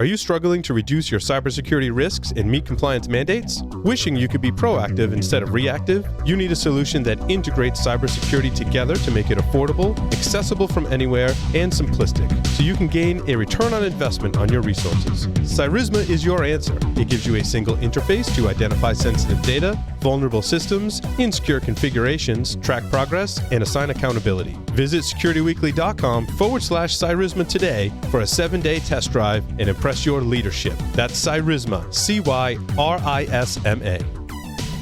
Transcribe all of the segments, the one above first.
Are you struggling to reduce your cybersecurity risks and meet compliance mandates? Wishing you could be proactive instead of reactive? You need a solution that integrates cybersecurity together to make it affordable, accessible from anywhere, and simplistic, so you can gain a return on investment on your resources. Cyrisma is your answer. It gives you a single interface to identify sensitive data, vulnerable systems, insecure configurations, track progress, and assign accountability. Visit securityweekly.com/Cyrisma today for a 7-day test drive and impress your leadership. That's Cyrisma, Cyrisma.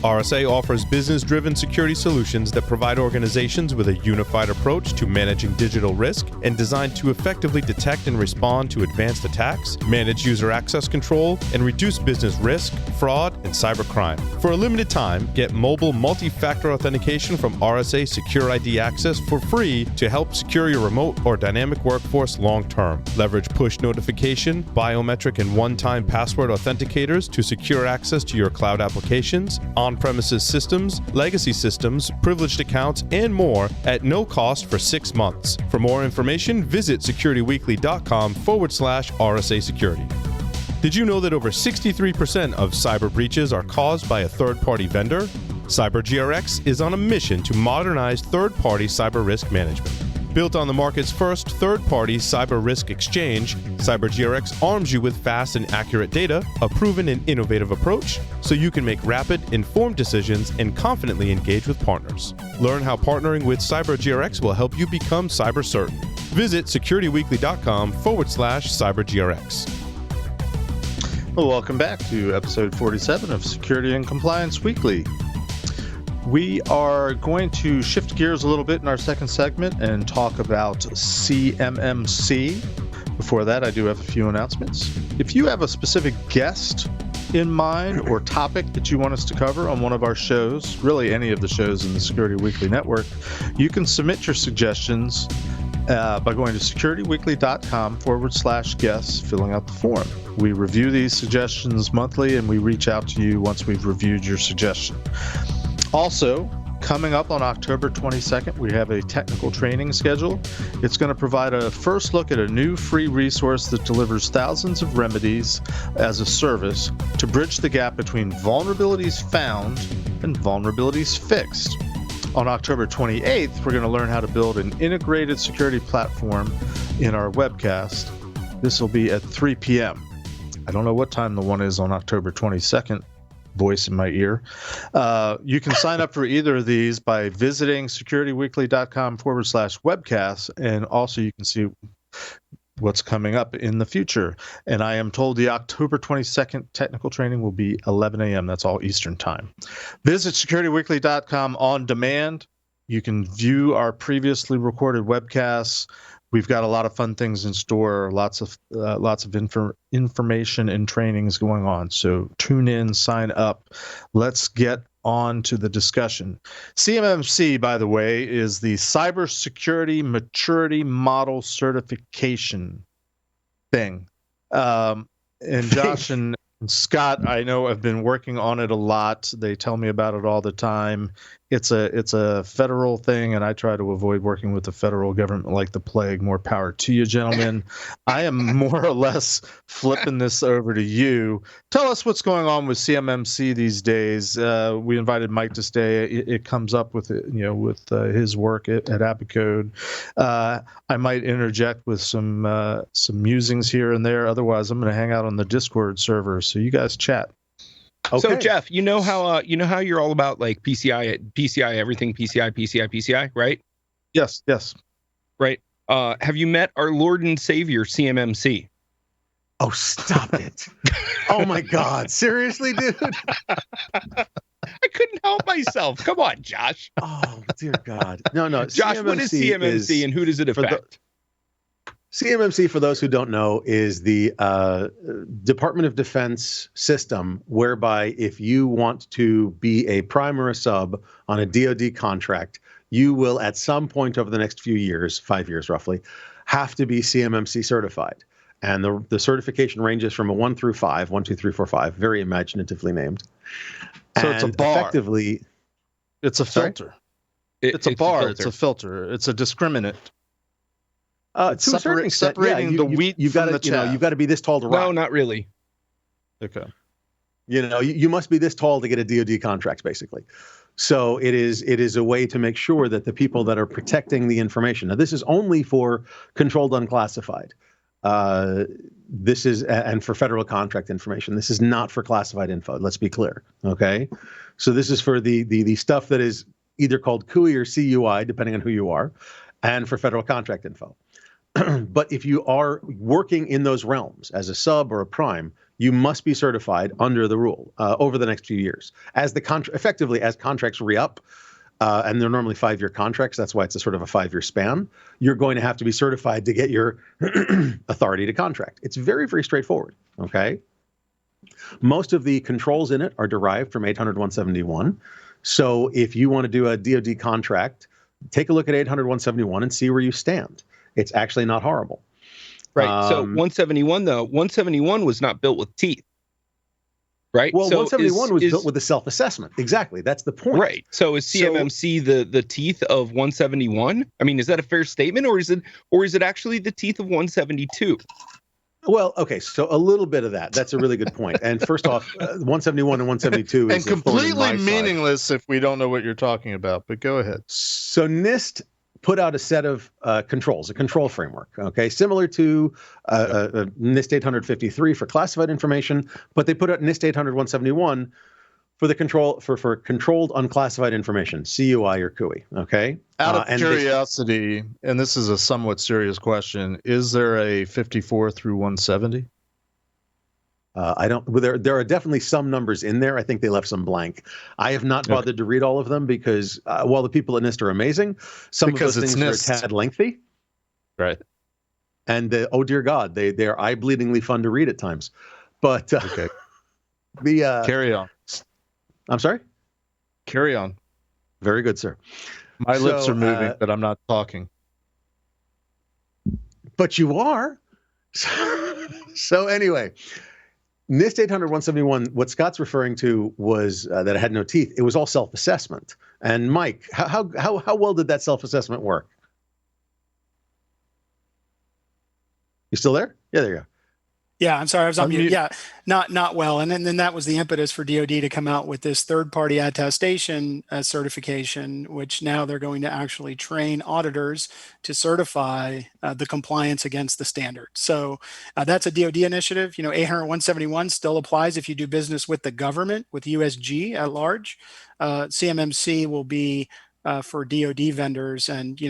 RSA offers business-driven security solutions that provide organizations with a unified approach to managing digital risk and designed to effectively detect and respond to advanced attacks, manage user access control, and reduce business risk, fraud, and cybercrime. For a limited time, get mobile multi-factor authentication from RSA Secure ID Access for free to help secure your remote or dynamic workforce long-term. Leverage push notification, biometric, and one-time password authenticators to secure access to your cloud applications, on-premises systems, legacy systems, privileged accounts, and more at no cost for 6 months. For more information, visit securityweekly.com/RSA Security. Did you know that over 63% of cyber breaches are caused by a third-party vendor? CyberGRX is on a mission to modernize third-party cyber risk management. Built on the market's first third-party cyber risk exchange, CyberGRX arms you with fast and accurate data, a proven and innovative approach, so you can make rapid, informed decisions and confidently engage with partners. Learn how partnering with CyberGRX will help you become cyber certain. Visit securityweekly.com/CyberGRX. Well, welcome back to episode 47 of Security and Compliance Weekly. We are going to shift gears a little bit in our second segment and talk about CMMC. Before that, I do have a few announcements. If you have a specific guest in mind or topic that you want us to cover on one of our shows, really any of the shows in the Security Weekly Network, you can submit your suggestions by going to securityweekly.com/guests, filling out the form. We review these suggestions monthly, and we reach out to you once we've reviewed your suggestion. Also, coming up on October 22nd, we have a technical training schedule. It's going to provide a first look at a new free resource that delivers thousands of remedies as a service to bridge the gap between vulnerabilities found and vulnerabilities fixed. On October 28th, we're going to learn how to build an integrated security platform in our webcast. This will be at 3 p.m. I don't know what time the one is on October 22nd. Voice in my ear. You can sign up for either of these by visiting securityweekly.com/webcast, and also you can see what's coming up in the future. And I am told the October 22nd technical training will be 11 a.m. That's all Eastern time. Visit securityweekly.com on demand. You can view our previously recorded webcasts. We've got a lot of fun things in store, lots of information and trainings going on. So tune in, sign up. Let's get on to the discussion. CMMC, by the way, is the Cybersecurity Maturity Model Certification thing. And Josh and Scott, I know, have been working on it a lot. They tell me about it all the time. It's a federal thing, and I try to avoid working with the federal government like the plague. More power to you, gentlemen. I am more or less flipping this over to you. Tell us what's going on with CMMC these days. We invited Mike to stay. It comes up with his work at Apicode. I might interject with some musings here and there. Otherwise, I'm going to hang out on the Discord server. So you guys chat. Okay. So Jeff, you know how you're all about like PCI everything, PCI, right? Yes. Right. Have you met our Lord and Savior CMMC? Oh, stop it! Oh my God, seriously, dude? I couldn't help myself. Come on, Josh. Oh dear God, no. Josh, CMMC what is CMMC and who does it affect? CMMC, for those who don't know, is the Department of Defense system whereby if you want to be a prime or a sub on a DoD contract, you will at some point over the next few years, 5 years roughly, have to be CMMC certified. And the certification ranges from a 1 through 5, 1, 2, 3, 4, 5, very imaginatively named. So it's a bar. Effectively, it's a filter. It's a bar. It's a filter. It's a discriminant. To a certain extent, separating the wheat you've from got the to, chaff. you've got to be this tall to No, rock. not really. Okay. You must be this tall to get a DoD contract, basically. So it is a way to make sure that the people that are protecting the information. Now, this is only for controlled unclassified. This is and for federal contract information. This is not for classified info. Let's be clear. Okay, so this is for the stuff that is either called CUI or CUI, depending on who you are, and for federal contract info. But if you are working in those realms as a sub or a prime, you must be certified under the rule over the next few years. As effectively as contracts re-up, and they're normally 5-year contracts, that's why it's a sort of a 5-year span, you're going to have to be certified to get your authority to contract. It's very, very straightforward, okay? Most of the controls in it are derived from 800-171. So if you want to do a DoD contract, take a look at 800-171 and see where you stand. It's actually not horrible. Right. So 171 though, 171 was not built with teeth. Right. Well, so 171 was built with a self-assessment. Exactly. That's the point. Right. So is CMMC the teeth of 171? I mean, is that a fair statement, or is it actually the teeth of 172? Well, okay, so a little bit of that. That's a really good point. And first off, 171 and 172 is and completely meaningless if we don't know what you're talking about. But go ahead. So Nist put out a set of controls, a control framework, okay, similar to NIST 853 for classified information, but they put out NIST 800-171 for the for controlled unclassified information, CUI or CUI, okay? Out of curiosity, and this is a somewhat serious question, is there a 54 through 170? I don't. Well, there are definitely some numbers in there. I think they left some blank. I have not bothered to read all of them because while the people at Nist are amazing, some of those things are a tad lengthy. Right. And oh dear God, they are eye-bleedingly fun to read at times. But okay. Carry on. I'm sorry. Carry on. Very good, sir. My lips are moving, but I'm not talking. But you are. So anyway. NIST 800-171, what Scott's referring to was that it had no teeth. It was all self-assessment. And Mike, how well did that self-assessment work? You still there? Yeah, there you go. Yeah, I'm sorry, I was on mute. Yeah, not well. And then that was the impetus for DoD to come out with this third-party attestation certification, which now they're going to actually train auditors to certify the compliance against the standard. So that's a DoD initiative. 800-171 still applies if you do business with the government, with USG at large. CMMC will be for DoD vendors. And,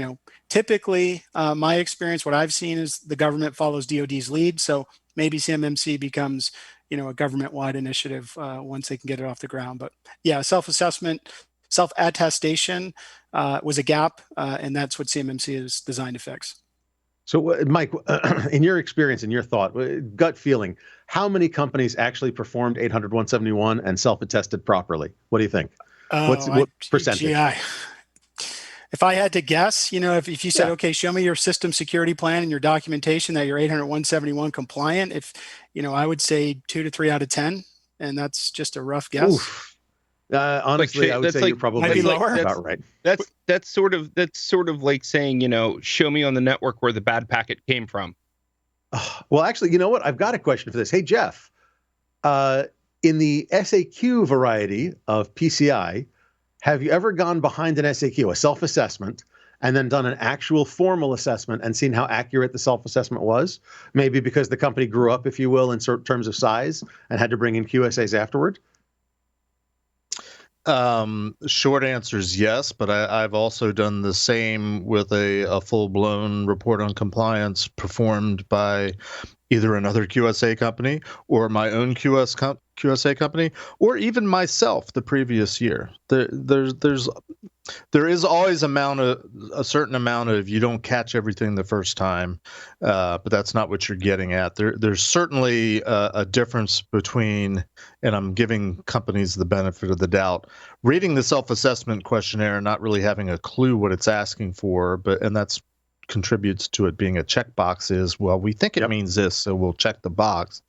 typically my experience, what I've seen is the government follows DoD's lead. So maybe CMMC becomes, a government-wide initiative once they can get it off the ground. But yeah, self-assessment, self-attestation was a gap, and that's what CMMC is designed to fix. So, Mike, in your experience, in your thought, gut feeling, how many companies actually performed 800-171 and self-attested properly? What do you think? What percentage? If I had to guess, if you said, okay, show me your system security plan and your documentation that you're 800-171 compliant, I would say 2 to 3 out of 10, and that's just a rough guess. Oof. Honestly, I would say you're probably about right. That's sort of like saying, show me on the network where the bad packet came from. Well, actually, you know what? I've got a question for this. Hey, Jeff, in the SAQ variety of PCI, have you ever gone behind an SAQ, a self-assessment, and then done an actual formal assessment and seen how accurate the self-assessment was? Maybe because the company grew up, if you will, in terms of size and had to bring in QSAs afterward? Short answer is yes, but I've also done the same with a full-blown report on compliance performed by either another QSA company or my own QSA company, or even myself the previous year. There is always a certain amount of you don't catch everything the first time, but that's not what you're getting at. There's certainly a difference between, and I'm giving companies the benefit of the doubt, reading the self-assessment questionnaire and not really having a clue what it's asking for, and that's contributes to it being a checkbox is, well, we think it means this, so we'll check the box,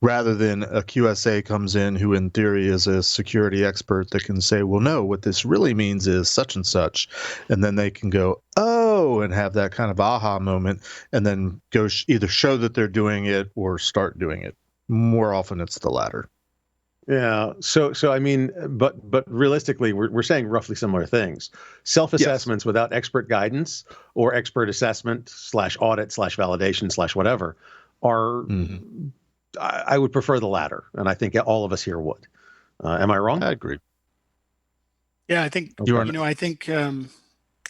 rather than a QSA comes in who in theory is a security expert that can say, well, no, what this really means is such and such. And then they can go, oh, oh, and have that kind of aha moment, and then go either show that they're doing it or start doing it. More often, it's the latter. Yeah. So I mean, but realistically, we're saying roughly similar things. Self-assessments without expert guidance or expert assessment / audit / validation / whatever are. I would prefer the latter, and I think all of us here would. Am I wrong? I agree. Yeah, I think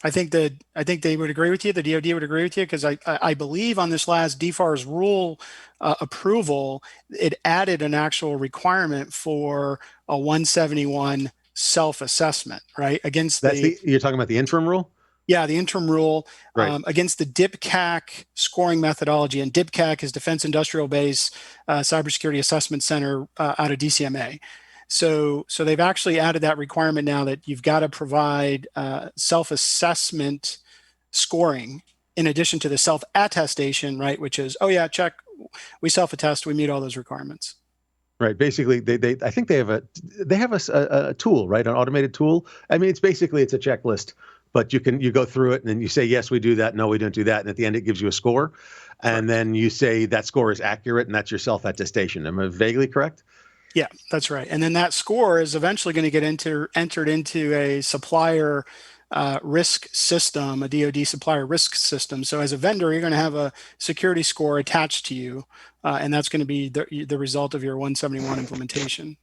I think they would agree with you. The DoD would agree with you, because I believe on this last DFARS rule approval, it added an actual requirement for a 171 self-assessment, right? Against you're talking about the interim rule? Yeah, the interim rule, right. Against the DIPCAC scoring methodology. And DIPCAC is Defense Industrial Base Cybersecurity Assessment Center out of DCMA. So they've actually added that requirement now that you've got to provide self-assessment scoring in addition to the self-attestation, right? Which is, oh yeah, check, we self-attest, we meet all those requirements. Right. Basically, I think they have a tool, right? An automated tool. I mean, it's a checklist, but you go through it and then you say, yes, we do that. No, we don't do that. And at the end, it gives you a score. And then you say that score is accurate, and that's your self-attestation. Am I vaguely correct? Yeah, that's right. And then that score is eventually going to get entered into a supplier risk system, a DoD supplier risk system. So as a vendor, you're going to have a security score attached to you, and that's going to be the result of your 171 implementation.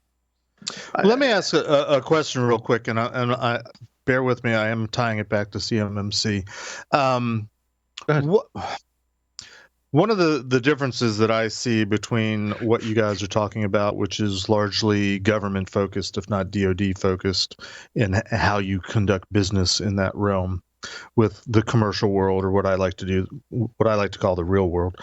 Let me ask a question real quick, and I bear with me. I am tying it back to CMMC. One of the differences that I see between what you guys are talking about, which is largely government focused, if not DoD focused, in how you conduct business in that realm, with the commercial world, or what I like to call the real world,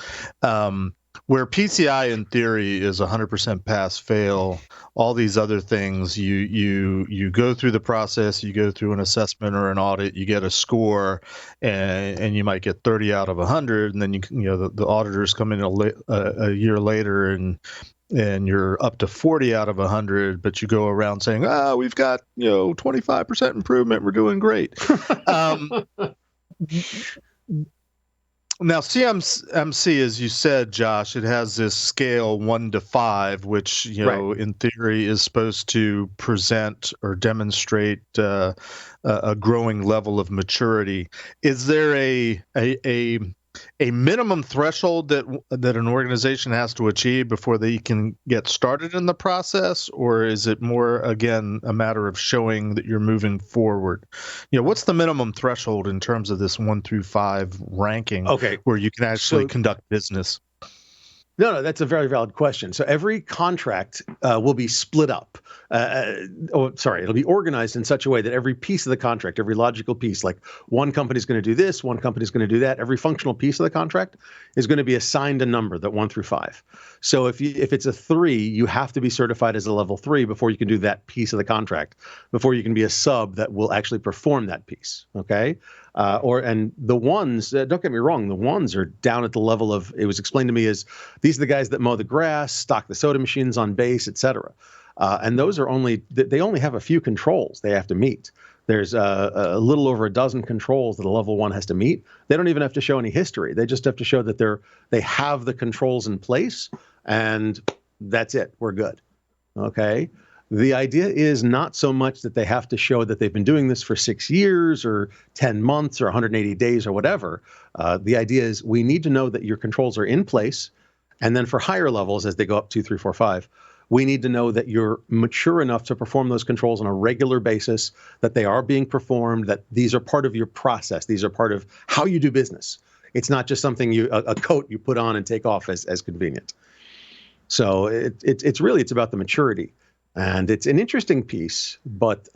where PCI in theory is 100% pass fail. All these other things, you go through the process, you go through an assessment or an audit, you get a score, and you might get 30 out of 100, and then the auditors come in a year later and you're up to 40 out of 100, but you go around saying, we've got 25% improvement, we're doing great. Now, CMC, as you said, Josh, it has this scale 1 to 5, which in theory is supposed to present or demonstrate a growing level of maturity. Is there a minimum threshold that an organization has to achieve before they can get started in the process, or is it more, again, a matter of showing that you're moving forward? What's the minimum threshold in terms of this 1 through 5 ranking, where you can actually conduct business? No, that's a very valid question. So every contract will be split up. It'll be organized in such a way that every piece of the contract, every logical piece, like one company's going to do this, one company's going to do that, every functional piece of the contract is going to be assigned a number, that 1 through 5. So if it's a 3, you have to be certified as a level 3 before you can do that piece of the contract, before you can be a sub that will actually perform that piece. Okay. And the ones, don't get me wrong, the ones are down at the level of, it was explained to me as, these are the guys that mow the grass, stock the soda machines on base, etc. And those are they only have a few controls they have to meet. There's a little over a dozen controls that a level 1 has to meet. They don't even have to show any history. They just have to show that they have the controls in place, and that's it. We're good. Okay. The idea is not so much that they have to show that they've been doing this for 6 years or 10 months or 180 days or whatever. The idea is we need to know that your controls are in place. And then for higher levels, as they go up 2, 3, 4, 5, we need to know that you're mature enough to perform those controls on a regular basis, that they are being performed, that these are part of your process. These are part of how you do business. It's not just something a coat you put on and take off as convenient. So it's about the maturity. And it's an interesting piece, but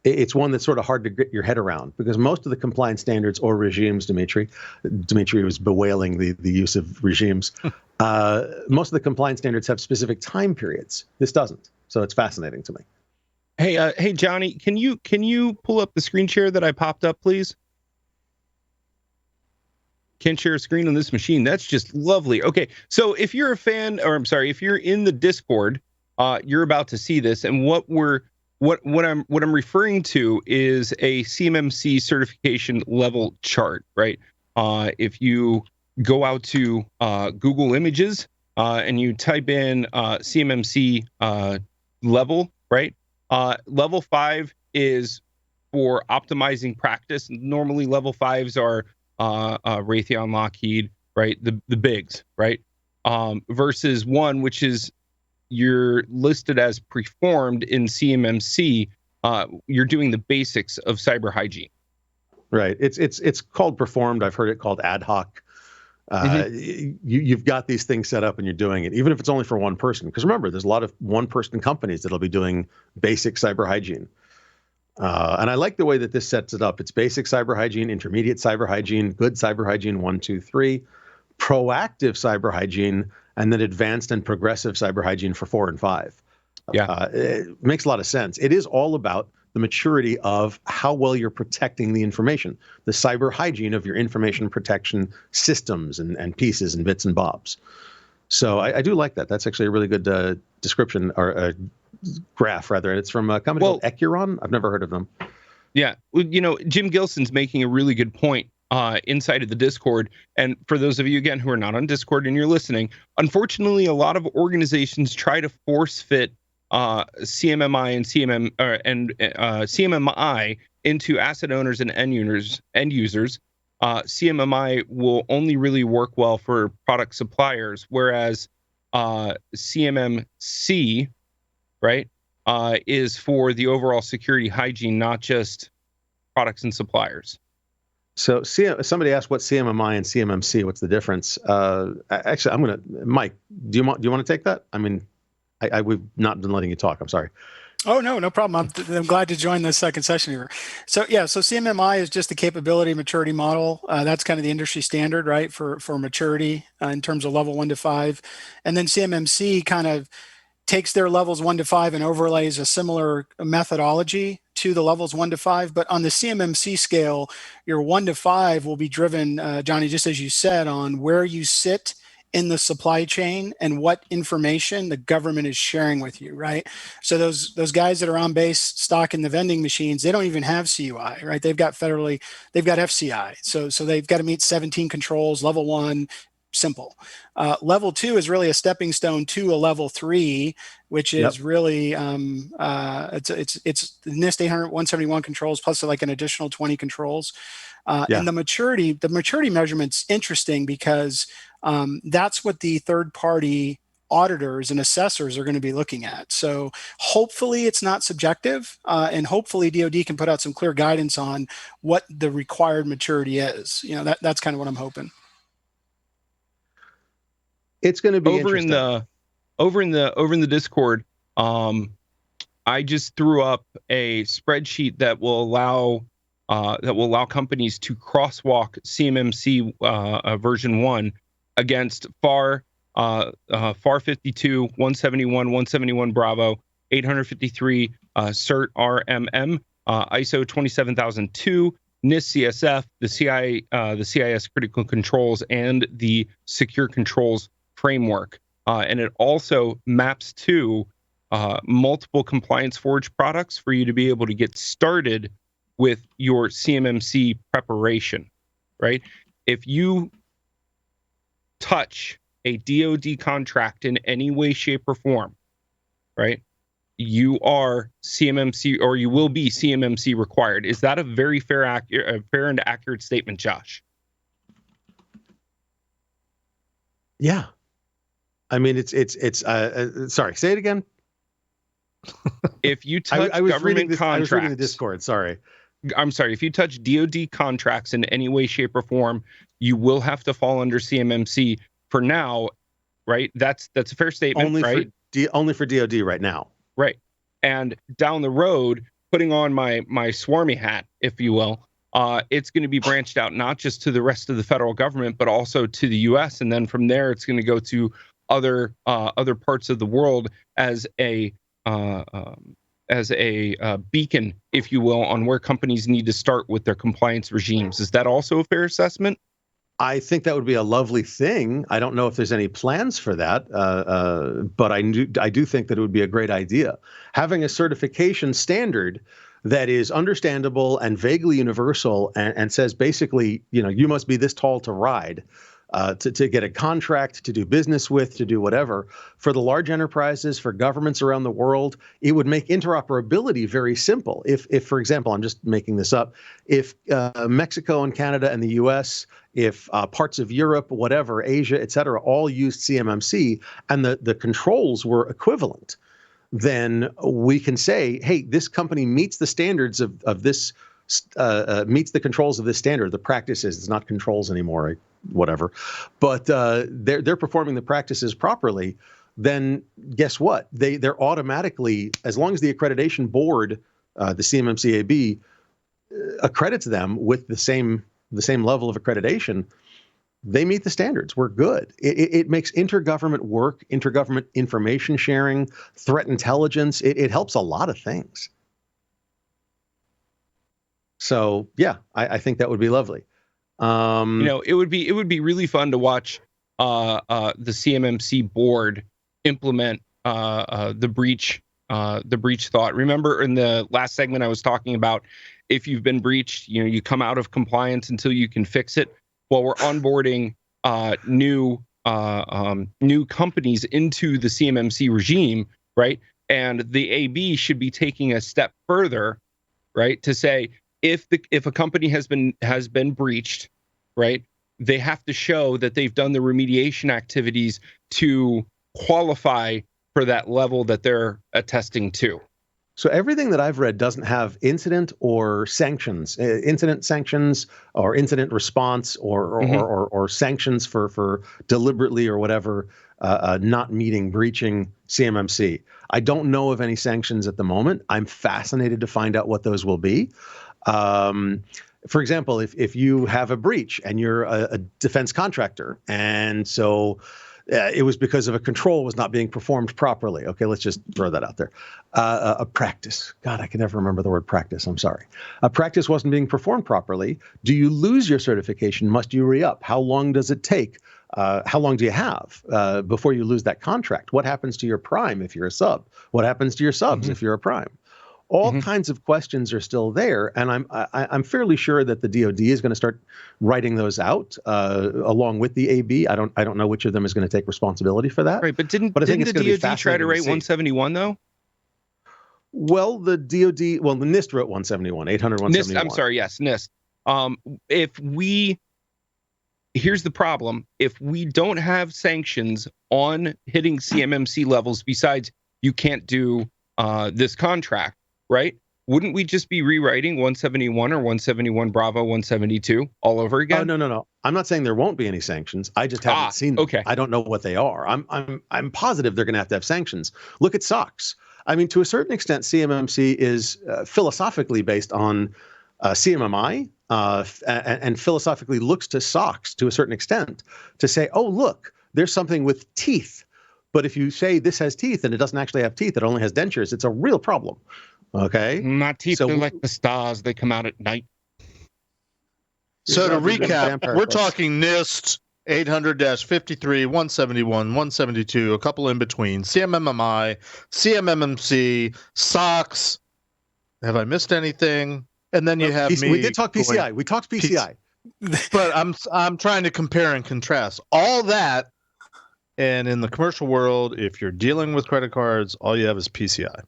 it's one that's sort of hard to get your head around, because most of the compliance standards or regimes, Dimitri was bewailing the use of regimes. Most of the compliance standards have specific time periods. This doesn't. So it's fascinating to me. Hey, Johnny, can you pull up the screen share that I popped up, please? Can't share a screen on this machine. That's just lovely. Okay, so if you're a fan, or I'm sorry, if you're in the Discord, you're about to see this, and what we're what I'm referring to is a CMMC certification level chart, right? If you go out to Google Images and you type in CMMC level, right? Level 5 is for optimizing practice. Normally, level 5s are Raytheon, Lockheed, right? The bigs, right? Versus 1, which is you're listed as performed in CMMC. You're doing the basics of cyber hygiene. Right. It's called performed. I've heard it called ad hoc. You've got these things set up and you're doing it, even if it's only for one person. Because remember, there's a lot of one-person companies that'll be doing basic cyber hygiene. And I like the way that this sets it up. It's basic cyber hygiene, intermediate cyber hygiene, good cyber hygiene 1, 2, 3, proactive cyber hygiene, and then advanced and progressive cyber hygiene for 4 and 5. Yeah. It makes a lot of sense. It is all about the maturity of how well you're protecting the information, the cyber hygiene of your information protection systems and pieces and bits and bobs. So I do like that. That's actually a really good description, or graph rather. It's from a company called Ecuron. I've never heard of them. Yeah. Well, Jim Gilson's making a really good point inside of the Discord. And for those of you, again, who are not on Discord and you're listening, unfortunately, a lot of organizations try to force fit CMMI and CMMI into asset owners and end users. CMMI will only really work well for product suppliers, whereas CMMC, right, is for the overall security hygiene, not just products and suppliers. So somebody asked what CMMI and CMMC, what's the difference? Actually, Mike, do you want to take that? I mean, we've not been letting you talk. I'm sorry. Oh, no problem. I'm glad to join the second session here. So CMMI is just the capability maturity model. That's kind of the industry standard, right, for maturity in terms of level 1 to 5. And then CMMC kind of takes their levels 1 to 5 and overlays a similar methodology to the levels 1 to 5. But on the CMMC scale, your 1 to 5 will be driven, Johnny, just as you said, on where you sit in the supply chain and what information the government is sharing with you, right? So those guys that are on base stocking the vending machines, they don't even have CUI, right? They've got FCI. So they've got to meet 17 controls, level 1, simple. Level 2 is really a stepping stone to a level 3, which is really it's the Nist 800-171 controls plus like an additional 20 controls. And the maturity measurement's interesting because that's what the third-party auditors and assessors are going to be looking at. So hopefully it's not subjective, and hopefully DoD can put out some clear guidance on what the required maturity is. That's kind of what I'm hoping. It's going to be over in the Discord. I just threw up a spreadsheet that will allow companies to crosswalk CMMC version 1 against FAR 52, 171, 171 Bravo, 853 CERT RMM, ISO 27002, NIST CSF, the CIS critical controls, and the secure controls framework. And it also maps to multiple compliance forge products for you to be able to get started with your CMMC preparation, right? If you touch a DoD contract in any way, shape, or form, right, you are CMMC, or you will be CMMC required. Is that a very fair and accurate statement, Josh? Yeah. I mean, it's sorry, say it again. If you touch government contracts, I was reading the Discord. Sorry. I'm sorry. If you touch DoD contracts in any way, shape, or form, you will have to fall under CMMC for now, right? That's a fair statement, right? Only for DoD right now. Right. And down the road, putting on my swarmy hat, if you will, it's going to be branched out not just to the rest of the federal government, but also to the U.S. And then from there, it's going to go to other parts of the world as a beacon, if you will, on where companies need to start with their compliance regimes. Is that also a fair assessment? I think that would be a lovely thing. I don't know if there's any plans for that, but I do think that it would be a great idea. Having a certification standard that is understandable and vaguely universal and says basically, you must be this tall to ride, to get a contract, to do business with, to do whatever. For the large enterprises, for governments around the world, it would make interoperability very simple. If for example, I'm just making this up, if Mexico and Canada and the US, if parts of Europe, whatever, Asia, et cetera, all used CMMC and the controls were equivalent, then we can say, hey, this company meets the standards of this, meets the controls of this standard. The practices, it's not controls anymore, whatever, but they're performing the practices properly. Then guess what? They're automatically, as long as the accreditation board, the CMMC-AB, accredits them with the same level of accreditation, they meet the standards. We're good. It makes intergovernment work, intergovernment information sharing, threat intelligence. It helps a lot of things. So yeah, I think that would be lovely. It would be really fun to watch the CMMC board implement the breach thought. Remember in the last segment I was talking about, if you've been breached, you come out of compliance until you can fix it. Well, we're onboarding new companies into the CMMC regime, right? And the AB should be taking a step further, right, to say if a company has been breached, right, they have to show that they've done the remediation activities to qualify for that level that they're attesting to. So everything that I've read doesn't have incident or sanctions, incident sanctions or incident response or sanctions for deliberately or whatever not meeting, breaching CMMC. I don't know of any sanctions at the moment. I'm fascinated to find out what those will be. For example, if you have a breach and you're a defense contractor, and so it was because of a control was not being performed properly. Okay, let's just throw that out there. A practice. God, I can never remember the word practice. I'm sorry. A practice wasn't being performed properly. Do you lose your certification? Must you re-up? How long does it take? How long do you have before you lose that contract? What happens to your prime if you're a sub? What happens to your subs if you're a prime? All kinds of questions are still there, and I'm fairly sure that the DoD is going to start writing those out along with the AB. I don't know which of them is going to take responsibility for that. Right, but didn't the DoD try to write 171 though? Well, the DoD, the Nist wrote 171, 800, 171. NIST, I'm sorry, yes, NIST. Here's the problem: if we don't have sanctions on hitting CMMC levels, besides you can't do this contract. Right? Wouldn't we just be rewriting 171 or 171 Bravo 172 all over again? Oh, no. I'm not saying there won't be any sanctions. I just haven't seen them. Okay. I don't know what they are. I'm positive they're going to have sanctions. Look at SOX. I mean, to a certain extent, CMMC is philosophically based on CMMI and philosophically looks to SOX to a certain extent to say, oh, look, there's something with teeth. But if you say this has teeth and it doesn't actually have teeth, it only has dentures, it's a real problem. Okay. My teeth are like the stars. They come out at night. So to recap, we're talking NIST 800-53, 171, 172, a couple in between, CMMI, CMMC, SOX. Have I missed anything? And then you have me. We did talk PCI. We talked PCI. But I'm trying to compare and contrast all that. And in the commercial world, if you're dealing with credit cards, all you have is PCI.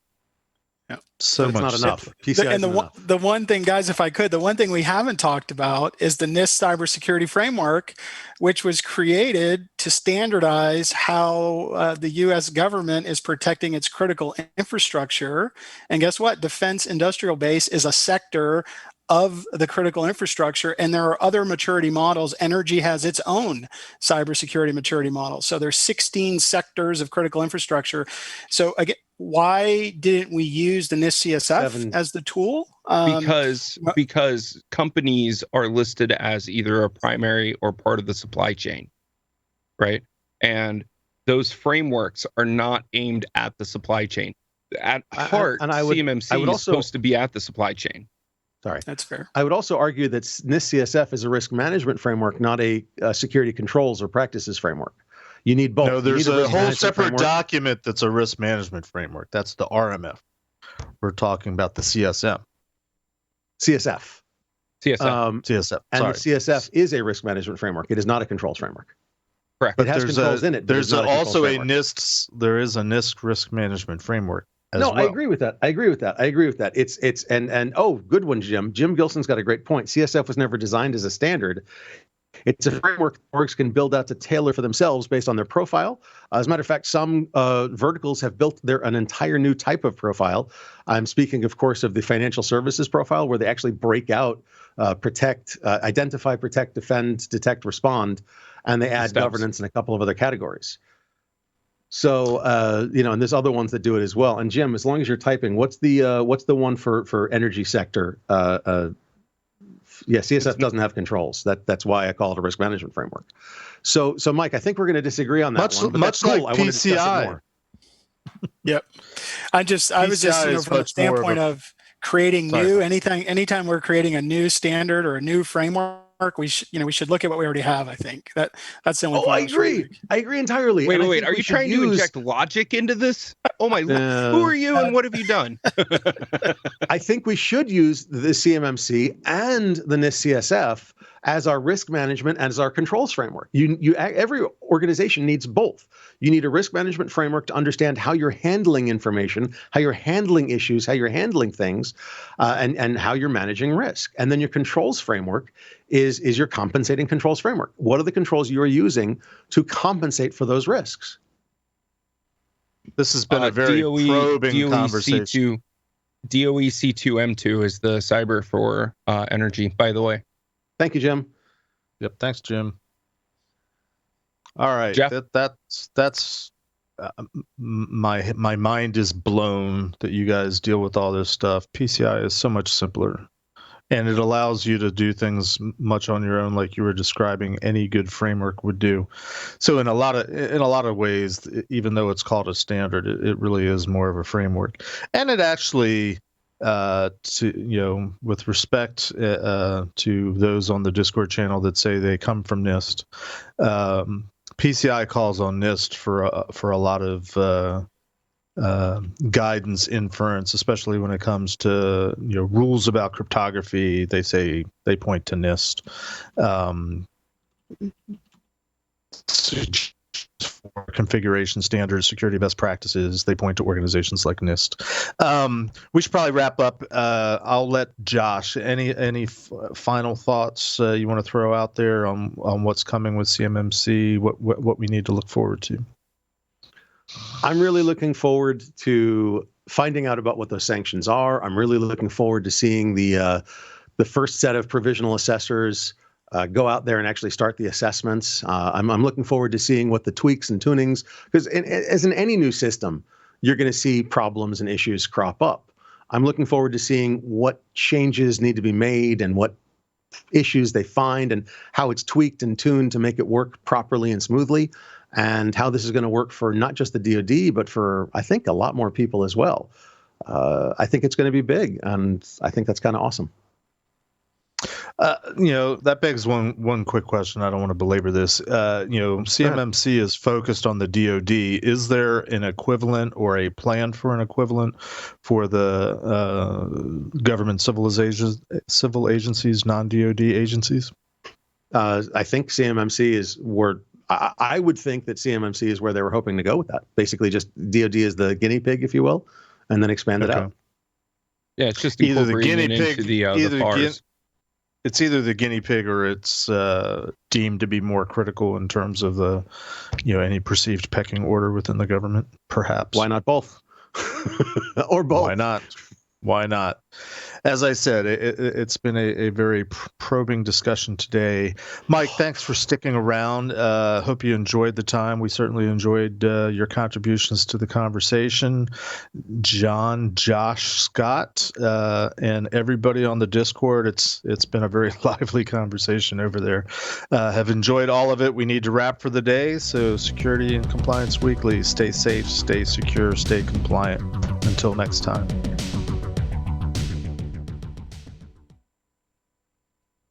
So it's not enough. And the one thing, guys, if I could, the one thing we haven't talked about is the NIST cybersecurity framework, which was created to standardize how the U.S. government is protecting its critical infrastructure. And guess what? Defense industrial base is a sector of the critical infrastructure, and there are other maturity models. Energy has its own cybersecurity maturity model. So there's 16 sectors of critical infrastructure. So again, why didn't we use the NIST CSF as the tool? Because companies are listed as either a primary or part of the supply chain, right? And those frameworks are not aimed at the supply chain. At heart, CMMC is supposed to be at the supply chain. Sorry. That's fair. I would also argue that NIST CSF is a risk management framework, not a security controls or practices framework. You need both. No, there's a a whole separate document that's a risk management framework. That's the RMF. We're talking about the CSM. CSF. CSF. And the CSF is a risk management framework. It is not a controls framework. Correct. It has controls in it. But There's also a NIST. There is a NIST risk management framework. Well. I agree with that. It's good one, Jim. Jim Gilson's got a great point. CSF was never designed as a standard. It's a framework orgs can build out to tailor for themselves based on their profile. As a matter of fact, some verticals have built an entire new type of profile. I'm speaking, of course, of the financial services profile, where they actually break out, identify, protect, defend, detect, respond, and they add governance and a couple of other categories. So, and there's other ones that do it as well. And Jim, as long as you're typing, what's the one for energy sector? CSF doesn't have controls. That's why I call it a risk management framework. So Mike, I think we're going to disagree on that one. But much that's cool. like I want to discuss it PCI. more. Yep. I was just from the standpoint of creating new. Anytime we're creating a new standard or a new framework, we should look at what we already have. I think that's the only point. I agree. I agree entirely. Wait. Are you trying to inject logic into this? Oh my! Who are you and what have you done? I think we should use the CMMC and the NIST CSF as our risk management and as our controls framework. Every organization needs both. You need a risk management framework to understand how you're handling information, how you're handling issues, how you're handling things, and how you're managing risk. And then your controls framework is your compensating controls framework. What are the controls you are using to compensate for those risks? This has been a very probing conversation. DOE C2M2 is the cyber for energy, by the way. Thank you, Jim. Yep. Thanks, Jim. All right. Jeff? That's my mind is blown that you guys deal with all this stuff. PCI is so much simpler, and it allows you to do things much on your own, like you were describing any good framework would do. So in a lot of ways, even though it's called a standard, it really is more of a framework. And it actually, with respect to those on the Discord channel that say they come from NIST, PCI calls on NIST for a lot of guidance inference, especially when it comes to rules about cryptography. They point to NIST. For configuration standards, security best practices, they point to organizations like NIST. We should probably wrap up. I'll let Josh. Any final thoughts you want to throw out there on what's coming with CMMC? What we need to look forward to? I'm really looking forward to finding out about what those sanctions are. I'm really looking forward to seeing the first set of provisional assessors go out there and actually start the assessments. I'm looking forward to seeing what the tweaks and tunings, because as in any new system, you're going to see problems and issues crop up. I'm looking forward to seeing what changes need to be made and what issues they find and how it's tweaked and tuned to make it work properly and smoothly, and how this is going to work for not just the DoD, but for, I think, a lot more people as well. I think it's going to be big, and I think that's kind of awesome. That begs one quick question. I don't want to belabor this. CMMC is focused on the DoD. Is there an equivalent or a plan for an equivalent for the government civil agencies, non-DoD agencies? I think CMMC is where I would think that CMMC is where they were hoping to go with that. Basically, just DoD is the guinea pig, if you will, and then expand it out. Yeah, it's just either the guinea pig, into the FARs. It's either the guinea pig or it's deemed to be more critical in terms of the, any perceived pecking order within the government. Perhaps. Why not both? Or both? Why not? As I said, it's been a very probing discussion today. Mike, thanks for sticking around. Hope you enjoyed the time. We certainly enjoyed your contributions to the conversation. John, Josh, Scott, and everybody on the Discord, it's been a very lively conversation over there. Have enjoyed all of it. We need to wrap for the day. So Security and Compliance Weekly, stay safe, stay secure, stay compliant. Until next time.